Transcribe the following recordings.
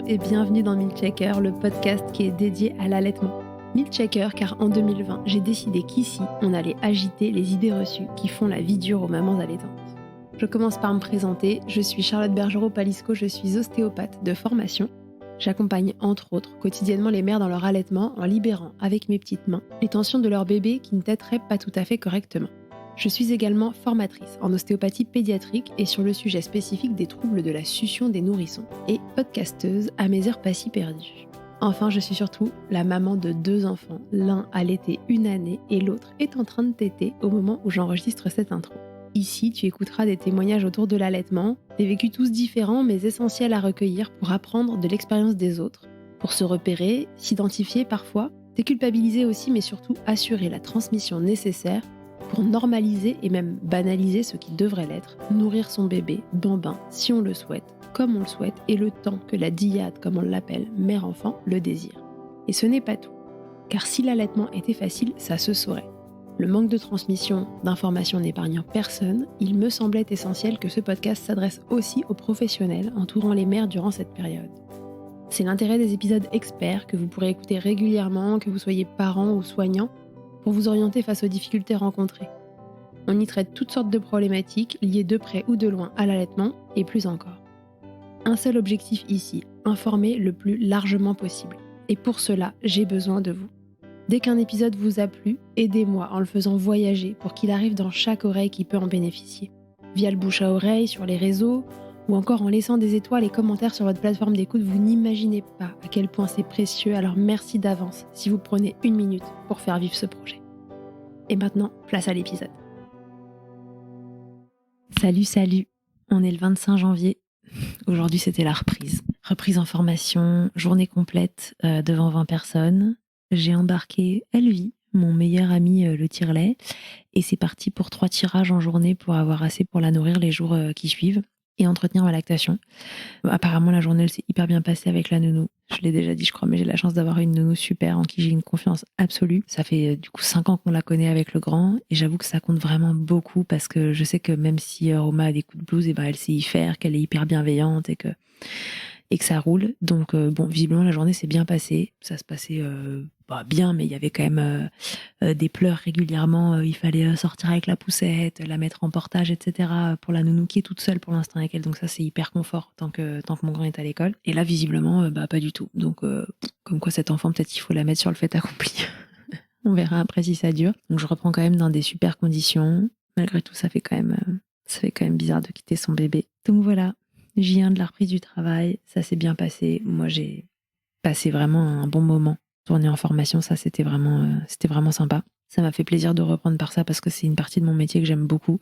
et bienvenue dans Milkshaker, le podcast qui est dédié à l'allaitement. Milkshaker car en 2020, j'ai décidé qu'ici, on allait agiter les idées reçues qui font la vie dure aux mamans allaitantes. Je commence par me présenter, je suis Charlotte Bergerot-Palisco, je suis ostéopathe de formation. J'accompagne entre autres quotidiennement les mères dans leur allaitement en libérant avec mes petites mains les tensions de leur bébé qui ne téteraient pas tout à fait correctement. Je suis également formatrice en ostéopathie pédiatrique et sur le sujet spécifique des troubles de la succion des nourrissons et podcasteuse à mes heures pas si perdues. Enfin, je suis surtout la maman de 2 enfants, l'un allaité 1 année et l'autre est en train de téter au moment où j'enregistre cette intro. Ici, tu écouteras des témoignages autour de l'allaitement, des vécus tous différents mais essentiels à recueillir pour apprendre de l'expérience des autres, pour se repérer, s'identifier parfois, déculpabiliser aussi mais surtout assurer la transmission nécessaire pour normaliser et même banaliser ce qui devrait l'être, nourrir son bébé, bambin, si on le souhaite, comme on le souhaite, et le temps que la dyade, comme on l'appelle, mère-enfant, le désire. Et ce n'est pas tout. Car si l'allaitement était facile, ça se saurait. Le manque de transmission d'informations n'épargnant personne, il me semblait essentiel que ce podcast s'adresse aussi aux professionnels entourant les mères durant cette période. C'est l'intérêt des épisodes experts que vous pourrez écouter régulièrement, que vous soyez parent ou soignant, pour vous orienter face aux difficultés rencontrées. On y traite toutes sortes de problématiques liées de près ou de loin à l'allaitement et plus encore. Un seul objectif ici, informer le plus largement possible. Et pour cela, j'ai besoin de vous. Dès qu'un épisode vous a plu, aidez-moi en le faisant voyager pour qu'il arrive dans chaque oreille qui peut en bénéficier. Via le bouche à oreille, sur les réseaux, ou encore en laissant des étoiles et commentaires sur votre plateforme d'écoute, vous n'imaginez pas à quel point c'est précieux, alors merci d'avance si vous prenez 1 minute pour faire vivre ce projet. Et maintenant, place à l'épisode. Salut, on est le 25 janvier. Aujourd'hui, c'était la reprise. Reprise en formation, journée complète devant 20 personnes. J'ai embarqué Elvie, mon meilleur ami le tire-lait, et c'est parti pour 3 tirages en journée pour avoir assez pour la nourrir les jours qui suivent et entretenir ma lactation. Apparemment, la journée, elle s'est hyper bien passée avec la nounou. Je l'ai déjà dit, je crois, mais j'ai la chance d'avoir une nounou super en qui j'ai une confiance absolue. Ça fait du coup 5 ans qu'on la connaît avec le grand et j'avoue que ça compte vraiment beaucoup parce que je sais que même si Roma a des coups de blues, et ben elle sait y faire, qu'elle est hyper bienveillante et que ça roule. Donc bon, visiblement la journée s'est bien passée. Ça se passait bien, mais il y avait quand même des pleurs régulièrement. Il fallait sortir avec la poussette, la mettre en portage, etc. pour la nounou qui est toute seule pour l'instant avec elle. Donc ça, c'est hyper confort tant que mon grand est à l'école. Et là, visiblement, pas du tout. Donc comme quoi cette enfant, peut-être il faut la mettre sur le fait accompli. On verra après si ça dure. Donc je reprends quand même dans des super conditions. Malgré tout, ça fait quand même bizarre de quitter son bébé. Donc voilà. Je viens de la reprise du travail, ça s'est bien passé. Moi, j'ai passé vraiment un bon moment. Tourner en formation, ça, c'était vraiment sympa. Ça m'a fait plaisir de reprendre par ça parce que c'est une partie de mon métier que j'aime beaucoup,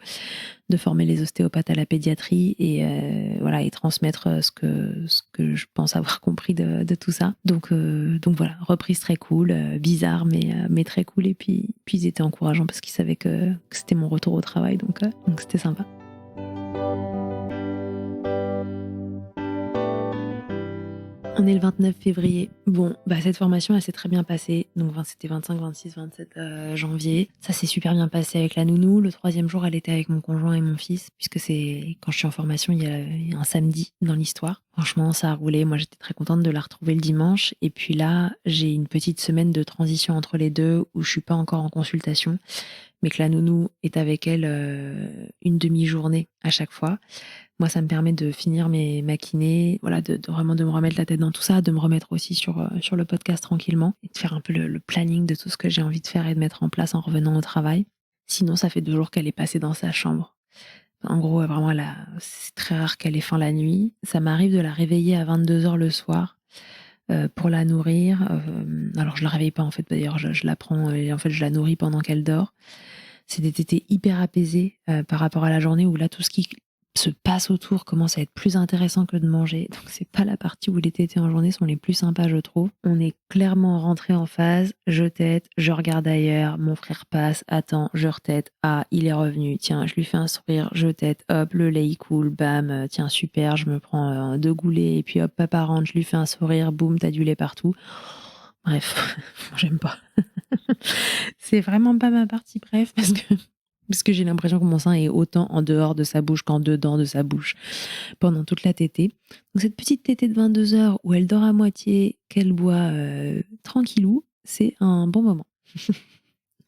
de former les ostéopathes à la pédiatrie et voilà, et transmettre ce que je pense avoir compris de tout ça. Donc voilà, reprise très cool, bizarre mais très cool. Et puis ils étaient encourageants parce qu'ils savaient que c'était mon retour au travail, donc c'était sympa. On est le 29 février. Bon, cette formation, elle s'est très bien passée. Donc, c'était 25, 26, 27 janvier. Ça s'est super bien passé avec la nounou. Le 3e jour, elle était avec mon conjoint et mon fils, puisque c'est quand je suis en formation, il y a un samedi dans l'histoire. Franchement, ça a roulé. Moi, j'étais très contente de la retrouver le dimanche. Et puis là, j'ai une petite semaine de transition entre les deux où je suis pas encore en consultation, mais que la nounou est avec elle une demi-journée à chaque fois. Moi, ça me permet de finir mes maquinés, voilà, de vraiment de me remettre la tête dans tout ça, de me remettre aussi sur le podcast tranquillement et de faire un peu le planning de tout ce que j'ai envie de faire et de mettre en place en revenant au travail. Sinon, ça fait 2 jours qu'elle est passée dans sa chambre. En gros, vraiment, c'est très rare qu'elle ait faim la nuit. Ça m'arrive de la réveiller à 22h le soir pour la nourrir. Alors, je la réveille pas, en fait. D'ailleurs, je la prends et en fait, je la nourris pendant qu'elle dort. C'est des tétés hyper apaisés par rapport à la journée où là, tout ce qui se passe autour commence à être plus intéressant que de manger. Donc c'est pas la partie où les tétés en journée sont les plus sympas, je trouve. On est clairement rentré en phase. Je tète, je regarde ailleurs, mon frère passe, attends, je retète, ah, il est revenu, tiens, je lui fais un sourire, je tète, hop, le lait il coule, bam, tiens, super, je me prends 2 goulets et puis hop, papa rentre, je lui fais un sourire, boum, t'as du lait partout. Bref, j'aime pas. C'est vraiment pas ma partie, bref, parce que Parce que j'ai l'impression que mon sein est autant en dehors de sa bouche qu'en dedans de sa bouche pendant toute la tétée. Donc cette petite tétée de 22 heures où elle dort à moitié, qu'elle boit tranquillou, c'est un bon moment.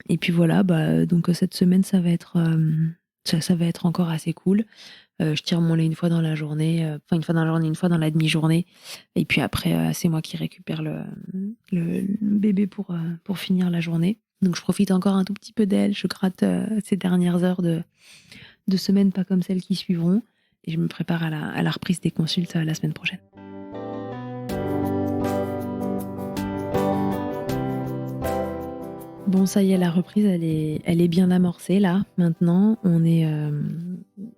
Et puis voilà, donc cette semaine, ça va être encore assez cool. Je tire mon lait une fois dans la journée, une fois dans la journée, une fois dans la demi-journée. Et puis après, c'est moi qui récupère le bébé pour finir la journée. Donc je profite encore un tout petit peu d'elle. Je gratte ces dernières heures de semaine, pas comme celles qui suivront. Et je me prépare à la reprise des consultes la semaine prochaine. Bon, ça y est, la reprise, elle est bien amorcée là. Maintenant, on est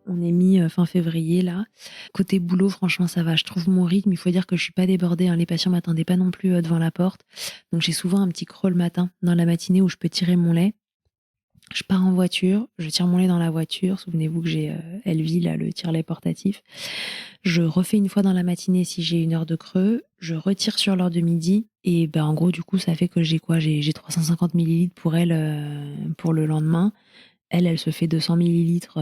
mi fin février là. Côté boulot, franchement, ça va. Je trouve mon rythme. Il faut dire que je suis pas débordée, hein. Les patients m'attendaient pas non plus devant la porte. Donc j'ai souvent un petit creux le matin, dans la matinée, où je peux tirer mon lait. Je pars en voiture, je tire mon lait dans la voiture. Souvenez-vous que j'ai Elvie, là, le tire-lait portatif. Je refais une fois dans la matinée si j'ai une heure de creux. Je retire sur l'heure de midi. Et en gros, du coup, ça fait que j'ai quoi? J'ai 350 millilitres pour elle pour le lendemain. Elle se fait 200 millilitres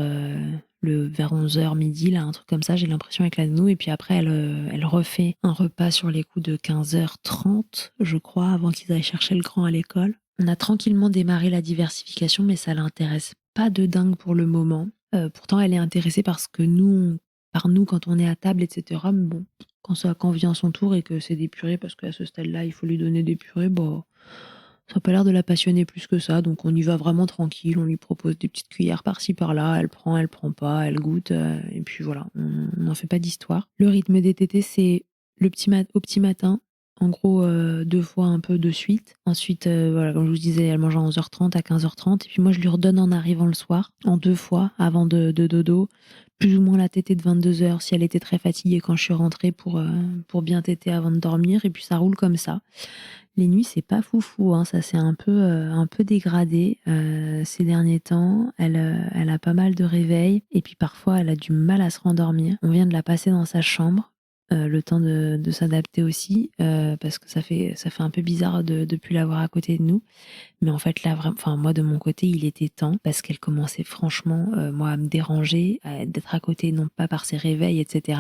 vers 11h midi, là, un truc comme ça, j'ai l'impression, avec la nounou. Et puis après, elle refait un repas sur les coups de 15h30, je crois, avant qu'ils aillent chercher le grand à l'école. On a tranquillement démarré la diversification, mais ça l'intéresse pas de dingue pour le moment. Pourtant, elle est intéressée par nous quand on est à table, etc. Mais bon, quand vient son tour et que c'est des purées, parce qu'à ce stade-là, il faut lui donner des purées, ça n'a pas l'air de la passionner plus que ça, donc on y va vraiment tranquille, on lui propose des petites cuillères par-ci par-là, elle prend pas, elle goûte, et puis voilà, on n'en fait pas d'histoire. Le rythme des tétés, c'est au petit matin, en gros 2 fois un peu de suite. Ensuite, voilà, comme je vous disais, elle mange à 11h30, à 15h30, et puis moi je lui redonne en arrivant le soir, en 2 fois, avant de dodo, plus ou moins la tétée de 22 heures si elle était très fatiguée quand je suis rentrée pour bien téter avant de dormir, et puis ça roule comme ça. Les nuits, c'est pas foufou, hein, ça s'est un peu dégradé ces derniers temps. Elle a pas mal de réveils et puis parfois elle a du mal à se rendormir. On vient de la passer dans sa chambre, le temps de s'adapter aussi, parce que ça fait un peu bizarre de plus l'avoir à côté de nous. Mais en fait là, vraiment, moi de mon côté, il était temps parce qu'elle commençait franchement, moi, à me déranger, d'être à côté, non pas par ses réveils, etc.,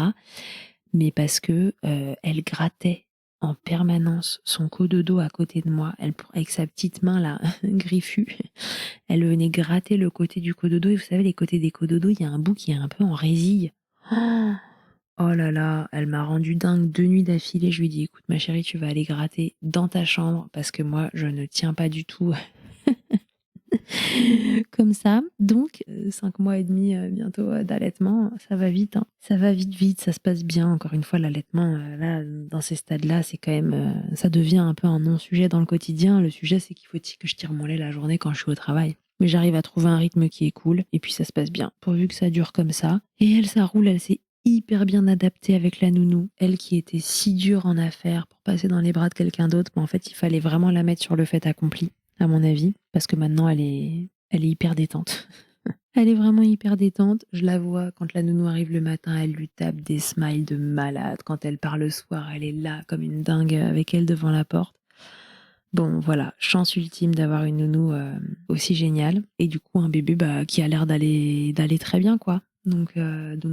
mais parce que elle grattait en permanence son cododo à côté de moi. Avec sa petite main là, griffue, elle venait gratter le côté du cododo. Et vous savez, les côtés des cododos, il y a un bout qui est un peu en résille. Oh là là, elle m'a rendu dingue 2 nuits d'affilée. Je lui dis, écoute ma chérie, tu vas aller gratter dans ta chambre parce que moi, je ne tiens pas du tout comme ça. Donc, 5 mois et demi bientôt d'allaitement, ça va vite, hein. Ça va vite, ça se passe bien. Encore une fois, l'allaitement, là, dans ces stades-là, c'est quand même, ça devient un peu un non-sujet dans le quotidien. Le sujet, c'est qu'il faut que je tire mon lait la journée quand je suis au travail. Mais j'arrive à trouver un rythme qui est cool, et puis ça se passe bien, pourvu que ça dure comme ça. Et elle, ça roule, elle s'est hyper bien adaptée avec la nounou. Elle qui était si dure en affaires pour passer dans les bras de quelqu'un d'autre, mais en fait, il fallait vraiment la mettre sur le fait accompli, à mon avis, parce que maintenant, elle est hyper détente. Elle est vraiment hyper détente. Je la vois quand la nounou arrive le matin, elle lui tape des smiles de malade. Quand elle part le soir, elle est là comme une dingue avec elle devant la porte. Bon, voilà, chance ultime d'avoir une nounou aussi géniale. Et du coup, un bébé qui a l'air d'aller très bien, quoi. Donc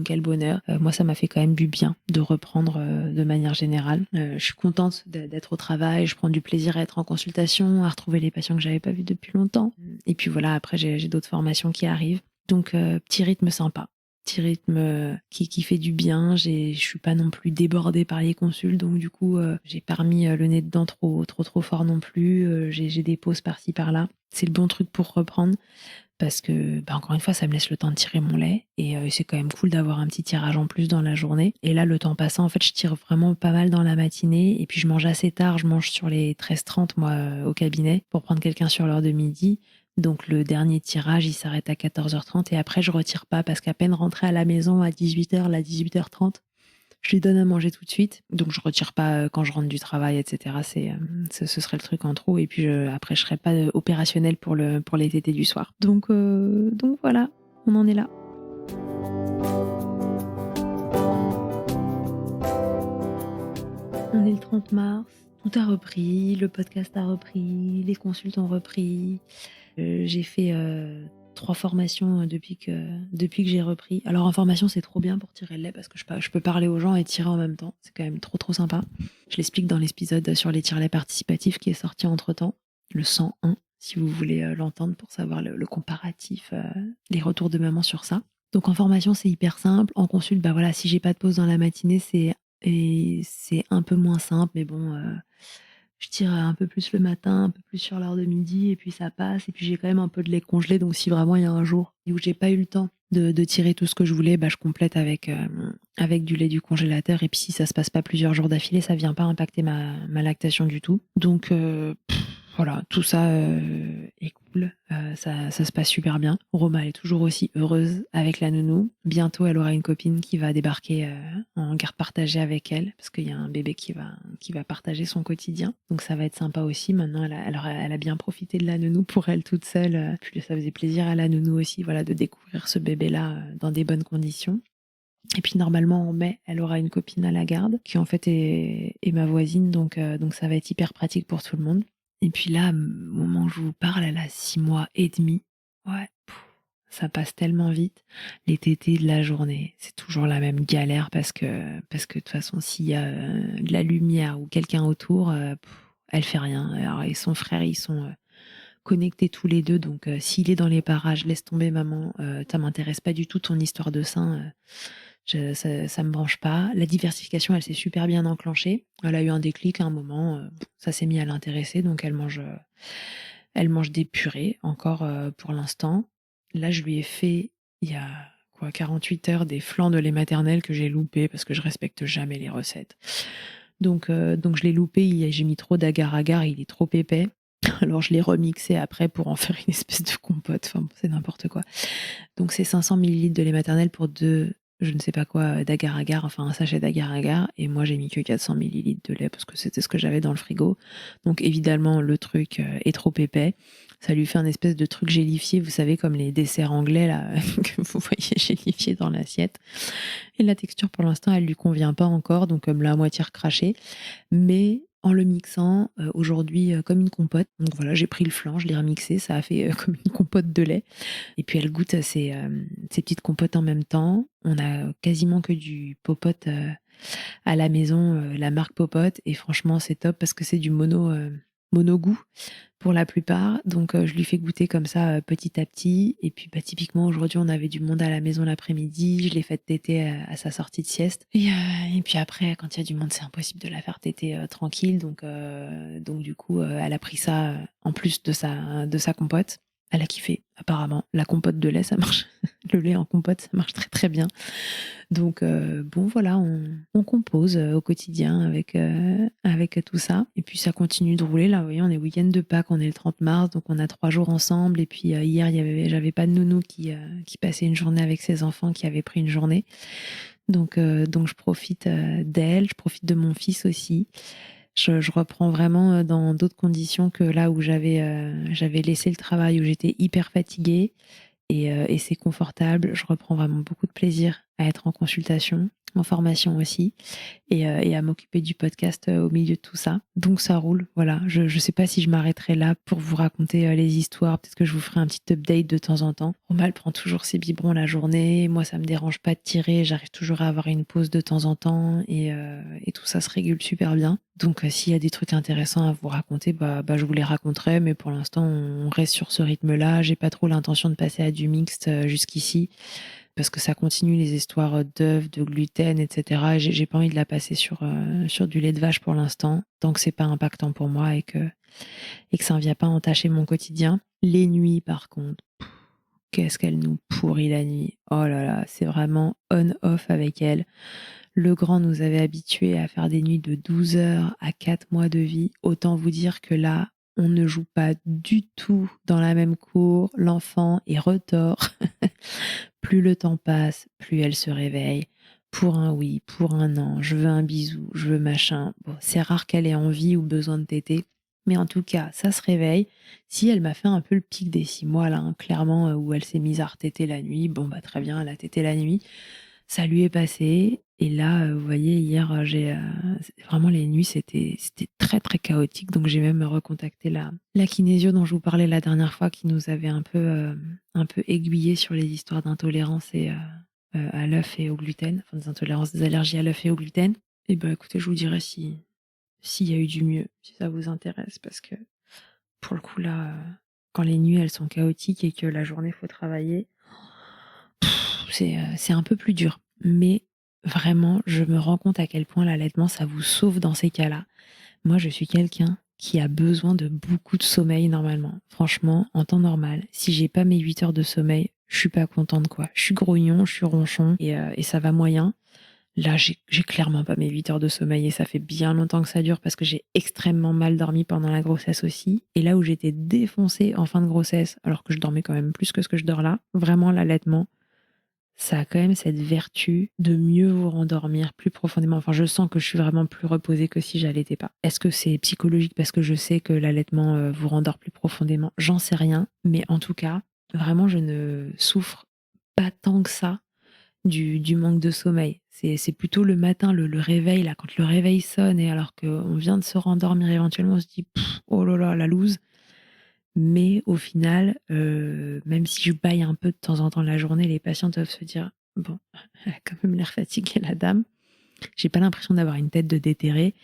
quel bonheur. Moi, ça m'a fait quand même du bien de reprendre de manière générale. Je suis contente d'être au travail, je prends du plaisir à être en consultation, à retrouver les patients que j'avais pas vus depuis longtemps. Et puis voilà, après, j'ai d'autres formations qui arrivent. Donc, petit rythme sympa. Petit rythme qui fait du bien. Je suis pas non plus débordée par les consultes, donc du coup, j'ai pas remis le nez dedans trop fort non plus. J'ai des pauses par-ci par-là. C'est le bon truc pour reprendre parce que, encore une fois, ça me laisse le temps de tirer mon lait et c'est quand même cool d'avoir un petit tirage en plus dans la journée. Et là, le temps passant, en fait, je tire vraiment pas mal dans la matinée et puis je mange assez tard. Je mange sur les 13h30, moi, au cabinet pour prendre quelqu'un sur l'heure de midi. Donc le dernier tirage, il s'arrête à 14h30 et après je retire pas parce qu'à peine rentrée à la maison à 18h, là 18h30, je lui donne à manger tout de suite. Donc je retire pas quand je rentre du travail, etc. Ce serait le truc en trop et puis après je serais pas opérationnelle pour les tétés du soir. Donc voilà, on en est là. On est le 30 mars, tout a repris, le podcast a repris, les consultes ont repris. J'ai fait 3 formations depuis que j'ai repris. Alors en formation, c'est trop bien pour tirer le lait parce que je peux parler aux gens et tirer en même temps. C'est quand même trop sympa. Je l'explique dans l'épisode sur les tire-laits participatifs qui est sorti entre-temps, le 101, si vous voulez l'entendre pour savoir le comparatif, les retours de maman sur ça. Donc en formation, c'est hyper simple. En consulte, bah voilà, si j'ai pas de pause dans la matinée, c'est un peu moins simple, mais bon, je tire un peu plus le matin, un peu plus sur l'heure de midi, et puis ça passe. Et puis j'ai quand même un peu de lait congelé, donc si vraiment il y a un jour où j'ai pas eu le temps de tirer tout ce que je voulais, bah je complète avec du lait du congélateur. Et puis si ça se passe pas plusieurs jours d'affilée, ça vient pas impacter ma lactation du tout. Donc voilà, tout ça est cool, ça se passe super bien. Roma, elle est toujours aussi heureuse avec la nounou. Bientôt, elle aura une copine qui va débarquer en garde partagée avec elle, parce qu'il y a un bébé qui va partager son quotidien. Donc ça va être sympa aussi. Maintenant, elle a bien profité de la nounou pour elle toute seule. Puis ça faisait plaisir à la nounou aussi, voilà, de découvrir ce bébé-là dans des bonnes conditions. Et puis normalement en mai, elle aura une copine à la garde qui en fait est ma voisine, donc ça va être hyper pratique pour tout le monde. Et puis là, au moment où je vous parle, elle a 6 mois et demi. Ouais, ça passe tellement vite. Les tétés de la journée, c'est toujours la même galère parce que de toute façon, s'il y a de la lumière ou quelqu'un autour, elle fait rien. Alors, et son frère, ils sont connectés tous les deux, donc s'il est dans les parages, laisse tomber maman, ça m'intéresse pas du tout ton histoire de sein. Ça me branche pas. La diversification, elle s'est super bien enclenchée. Elle a eu un déclic à un moment, ça s'est mis à l'intéresser, donc elle mange des purées encore pour l'instant. Là, je lui ai fait il y a 48 heures des flancs de lait maternel que j'ai loupés parce que je respecte jamais les recettes. Donc je l'ai loupé, j'ai mis trop d'agar-agar, il est trop épais. Alors je l'ai remixé après pour en faire une espèce de compote, enfin c'est n'importe quoi. Donc c'est 500 millilitres de lait maternel pour deux, je ne sais pas quoi, d'agar-agar, enfin un sachet d'agar-agar, et moi j'ai mis que 400 millilitres de lait parce que c'était ce que j'avais dans le frigo. Donc évidemment le truc est trop épais, ça lui fait un espèce de truc gélifié, vous savez, comme les desserts anglais là que vous voyez gélifiés dans l'assiette. Et la texture pour l'instant elle lui convient pas encore, donc comme la moitié recrachée, mais en le mixant aujourd'hui comme une compote. Donc voilà, j'ai pris le flanc, je l'ai remixé, ça a fait comme une compote de lait. Et puis elle goûte à ces petites compotes en même temps. On a quasiment que du popote à la maison, la marque Popote. Et franchement, c'est top parce que c'est du mono goût pour la plupart. Donc je lui fais goûter comme ça petit à petit. Et puis typiquement aujourd'hui, on avait du monde à la maison l'après-midi. Je l'ai fait téter à sa sortie de sieste. Et puis après, quand il y a du monde, c'est impossible de la faire téter tranquille. Donc du coup, elle a pris ça en plus de sa compote. Elle a kiffé, apparemment. La compote de lait, ça marche. Le lait en compote, ça marche très très bien. Donc bon, voilà, on compose au quotidien avec tout ça. Et puis ça continue de rouler. Là, vous voyez, on est week-end de Pâques, on est le 30 mars, donc on a 3 jours ensemble. Et puis hier, j'avais pas de nounou qui passait une journée avec ses enfants, qui avait pris une journée. Donc je profite d'elle, je profite de mon fils aussi. Je reprends vraiment dans d'autres conditions que là où j'avais laissé le travail, où j'étais hyper fatiguée. Et c'est confortable. Je reprends vraiment beaucoup de plaisir à être en consultation, en formation aussi, et à m'occuper du podcast au milieu de tout ça. Donc ça roule, voilà. Je ne sais pas si je m'arrêterai là pour vous raconter les histoires. Peut-être que je vous ferai un petit update de temps en temps. Romal prend toujours ses biberons la journée. Moi, ça me dérange pas de tirer. J'arrive toujours à avoir une pause de temps en temps, et tout ça se régule super bien. Donc s'il y a des trucs intéressants à vous raconter, bah je vous les raconterai. Mais pour l'instant, on reste sur ce rythme-là. J'ai pas trop l'intention de passer à du mixte jusqu'ici, parce que ça continue les histoires d'œufs, de gluten, etc. Et j'ai pas envie de la passer sur du lait de vache pour l'instant, tant que c'est pas impactant pour moi et que ça ne vient pas entacher mon quotidien. Les nuits, par contre, qu'est-ce qu'elle nous pourrit la nuit. Oh là là, c'est vraiment on-off avec elle. Le grand nous avait habitués à faire des nuits de 12 heures à 4 mois de vie. Autant vous dire que là, on ne joue pas du tout dans la même cour. L'enfant est retors. Plus le temps passe, plus elle se réveille. Pour un oui, pour un non, je veux un bisou, je veux machin. Bon, c'est rare qu'elle ait envie ou besoin de téter. Mais en tout cas, ça se réveille. Si elle m'a fait un peu le pic des 6 mois, là, hein, clairement, où elle s'est mise à retéter la nuit, bon, bah très bien, elle a tété la nuit. Ça lui est passé et là, vous voyez hier, vraiment les nuits c'était très, très chaotique donc j'ai même recontacté la kinésio dont je vous parlais la dernière fois qui nous avait un peu aiguillés sur les histoires d'intolérance à l'œuf et au gluten, enfin des intolérances, des allergies à l'œuf et au gluten. Et bah, écoutez, je vous dirai s'il y a eu du mieux, si ça vous intéresse parce que pour le coup là, quand les nuits elles sont chaotiques et que la journée faut travailler, c'est un peu plus dur. Mais vraiment, je me rends compte à quel point l'allaitement, ça vous sauve dans ces cas-là. Moi, je suis quelqu'un qui a besoin de beaucoup de sommeil normalement. Franchement, en temps normal, si j'ai pas mes 8 heures de sommeil, je suis pas contente quoi. Je suis grognon, je suis ronchon et ça va moyen. Là, j'ai clairement pas mes 8 heures de sommeil et ça fait bien longtemps que ça dure parce que j'ai extrêmement mal dormi pendant la grossesse aussi. Et là où j'étais défoncée en fin de grossesse, alors que je dormais quand même plus que ce que je dors là, vraiment l'allaitement, ça a quand même cette vertu de mieux vous rendormir plus profondément. Enfin, je sens que je suis vraiment plus reposée que si j'allaitais pas. Est-ce que c'est psychologique parce que je sais que l'allaitement vous rendort plus profondément? J'en sais rien. Mais en tout cas, vraiment, je ne souffre pas tant que ça du manque de sommeil. C'est plutôt le matin, le réveil, là, quand le réveil sonne et alors qu'on vient de se rendormir éventuellement, on se dit, oh là là, la loose. Mais au final, même si je bâille un peu de temps en temps la journée, les patients doivent se dire: «Bon, elle a quand même l'air fatiguée la dame». J'ai pas l'impression d'avoir une tête de déterré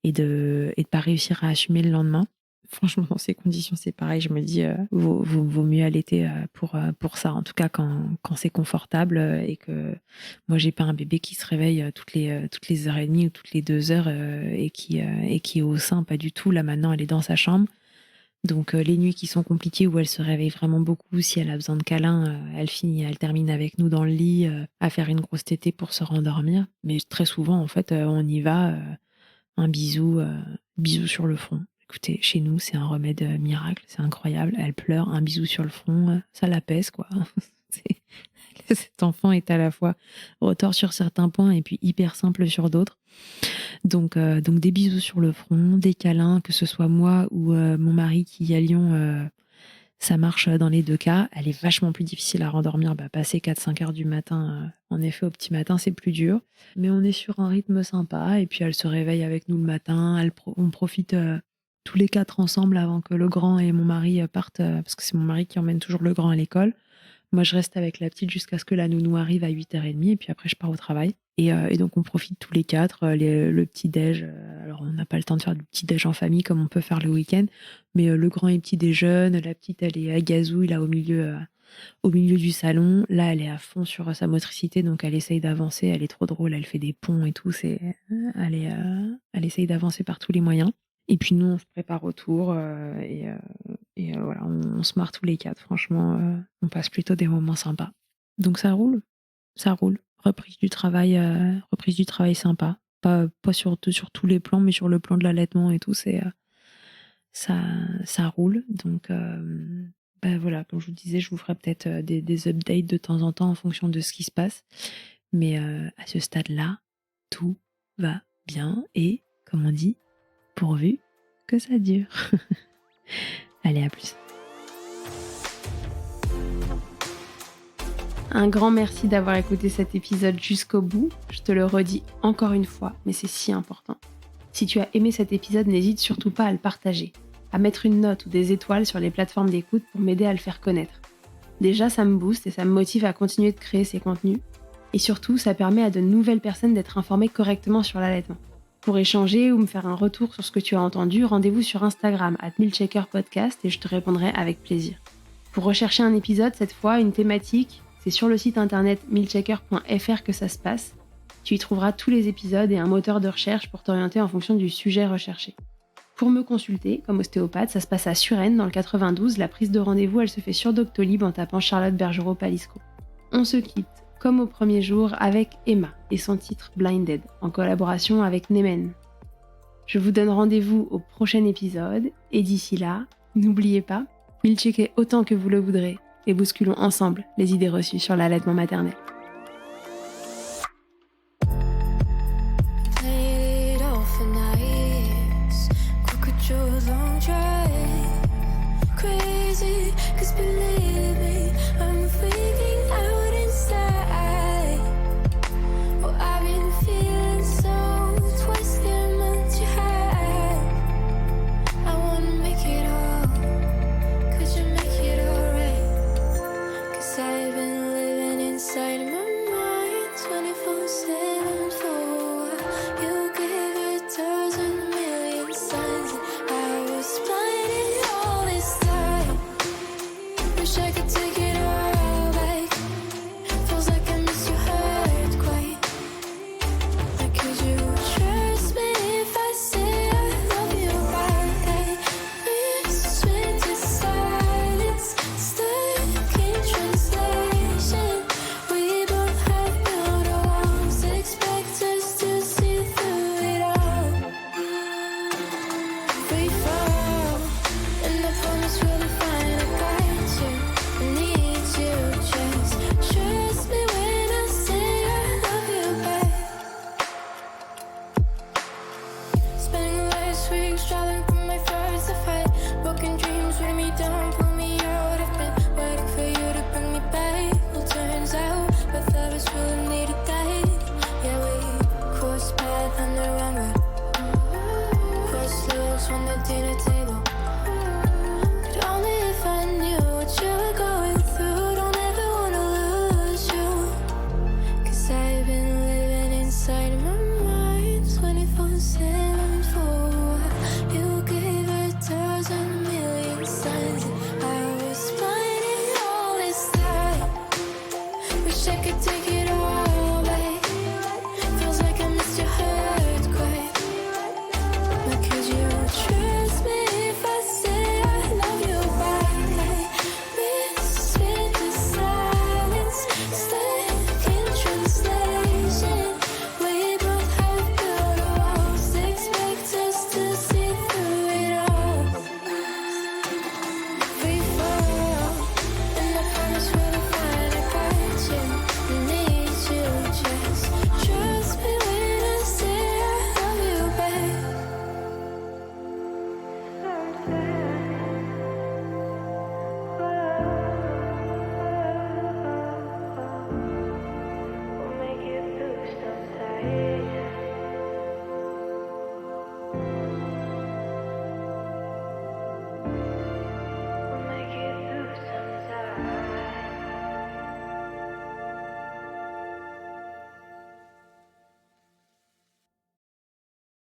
et de pas réussir à assumer le lendemain. Franchement, dans ces conditions, c'est pareil, je me dis, vaut mieux allaiter, pour ça. En tout cas, quand c'est confortable, et que moi, j'ai pas un bébé qui se réveille, toutes les heures et demie ou toutes les 2 heures, et qui est au sein, pas du tout. Là, maintenant, elle est dans sa chambre. Donc les nuits qui sont compliquées où elle se réveille vraiment beaucoup, si elle a besoin de câlins, elle termine avec nous dans le lit, à faire une grosse tétée pour se rendormir. Mais très souvent, en fait, on y va, un bisou sur le front. Écoutez, chez nous, c'est un remède, miracle, c'est incroyable. Elle pleure, un bisou sur le front, ça l'apaise quoi. C'est cet enfant est à la fois retors sur certains points et puis hyper simple sur d'autres. Donc des bisous sur le front, des câlins, que ce soit moi ou mon mari qui est à Lyon, ça marche dans les 2 cas. Elle est vachement plus difficile à rendormir, passer 4-5 heures du matin, en effet, au petit matin, c'est plus dur. Mais on est sur un rythme sympa et puis elle se réveille avec nous le matin. On profite, tous les 4 ensemble avant que le grand et mon mari, partent, parce que c'est mon mari qui emmène toujours le grand à l'école. Moi, je reste avec la petite jusqu'à ce que la nounou arrive à 8h30 et puis après je pars au travail. Et donc on profite tous les 4, le petit-déj, alors on n'a pas le temps de faire du petit-déj en famille comme on peut faire le week-end, mais le grand est petit déjeune, la petite elle est à gazouille là au milieu du salon. Là, elle est à fond sur sa motricité, donc elle essaye d'avancer, elle est trop drôle, elle fait des ponts et tout, elle essaye d'avancer par tous les moyens. Et puis nous, on se prépare au tour, voilà, on se marre tous les 4. Franchement, on passe plutôt des moments sympas. Donc ça roule, ça roule. Reprise du travail sympa. Pas sur tous les plans, mais sur le plan de l'allaitement et tout, ça roule. Donc voilà, comme je vous disais, je vous ferai peut-être des updates de temps en temps en fonction de ce qui se passe. Mais à ce stade-là, tout va bien et, comme on dit, pourvu que ça dure. Allez, à plus. Un grand merci d'avoir écouté cet épisode jusqu'au bout. Je te le redis encore une fois, mais c'est si important. Si tu as aimé cet épisode, n'hésite surtout pas à le partager, à mettre une note ou des étoiles sur les plateformes d'écoute pour m'aider à le faire connaître. Déjà, ça me booste et ça me motive à continuer de créer ces contenus. Et surtout, ça permet à de nouvelles personnes d'être informées correctement sur l'allaitement. Pour échanger ou me faire un retour sur ce que tu as entendu, rendez-vous sur Instagram @milcheckerpodcast et je te répondrai avec plaisir. Pour rechercher un épisode, cette fois, une thématique, c'est sur le site internet milchecker.fr que ça se passe. Tu y trouveras tous les épisodes et un moteur de recherche pour t'orienter en fonction du sujet recherché. Pour me consulter, comme ostéopathe, ça se passe à Suresnes, dans le 92. La prise de rendez-vous, elle se fait sur Doctolib en tapant Charlotte Bergerot-Palisco. On se quitte, comme au premier jour, avec Emma et son titre Blinded, en collaboration avec Nemen. Je vous donne rendez-vous au prochain épisode, et d'ici là, n'oubliez pas, milchecker autant que vous le voudrez, et bousculons ensemble les idées reçues sur l'allaitement maternel.